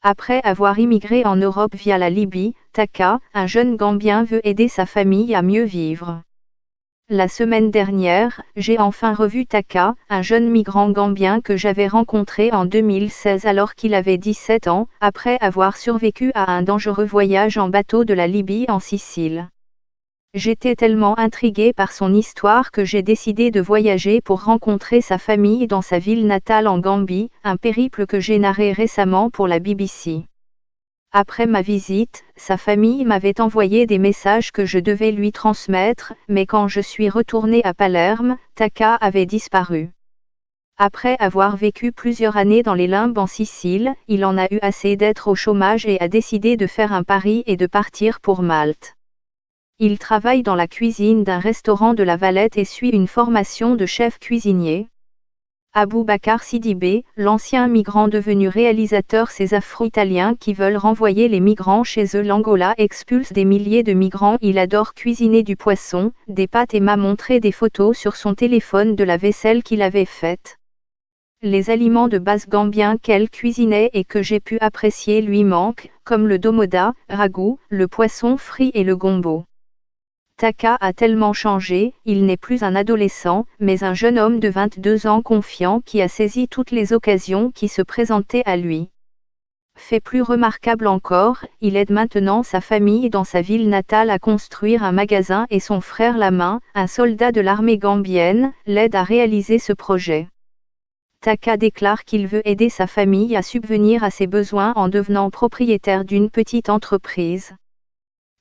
Après avoir immigré en Europe via la Libye, Taka, un jeune Gambien veut aider sa famille à mieux vivre. La semaine dernière, j'ai enfin revu Taka, un jeune migrant gambien que j'avais rencontré en 2016 alors qu'il avait 17 ans, après avoir survécu à un dangereux voyage en bateau de la Libye en Sicile. J'étais tellement intriguée par son histoire que j'ai décidé de voyager pour rencontrer sa famille dans sa ville natale en Gambie, un périple que j'ai narré récemment pour la BBC. Après ma visite, sa famille m'avait envoyé des messages que je devais lui transmettre, mais quand je suis retournée à Palerme, Taka avait disparu. Après avoir vécu plusieurs années dans les limbes en Sicile, il en a eu assez d'être au chômage et a décidé de faire un pari et de partir pour Malte. Il travaille dans la cuisine d'un restaurant de La Valette et suit une formation de chef cuisinier. Aboubacar Sidibé, l'ancien migrant devenu réalisateur. Ces Afro-Italiens qui veulent renvoyer les migrants chez eux. L'Angola expulse des milliers de migrants. Il adore cuisiner du poisson, des pâtes et m'a montré des photos sur son téléphone de la vaisselle qu'il avait faite. Les aliments de base gambiens qu'elle cuisinait et que j'ai pu apprécier lui manquent, comme le domoda, ragoût, le poisson frit et le gombo. Taka a tellement changé, il n'est plus un adolescent, mais un jeune homme de 22 ans confiant qui a saisi toutes les occasions qui se présentaient à lui. Fait plus remarquable encore, il aide maintenant sa famille dans sa ville natale à construire un magasin et son frère Lamin, un soldat de l'armée gambienne, l'aide à réaliser ce projet. Taka déclare qu'il veut aider sa famille à subvenir à ses besoins en devenant propriétaire d'une petite entreprise.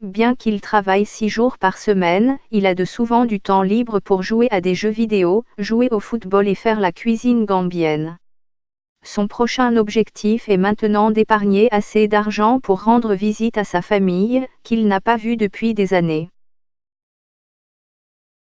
Bien qu'il travaille 6 jours par semaine, il a souvent du temps libre pour jouer à des jeux vidéo, jouer au football et faire la cuisine gambienne. Son prochain objectif est maintenant d'épargner assez d'argent pour rendre visite à sa famille, qu'il n'a pas vue depuis des années.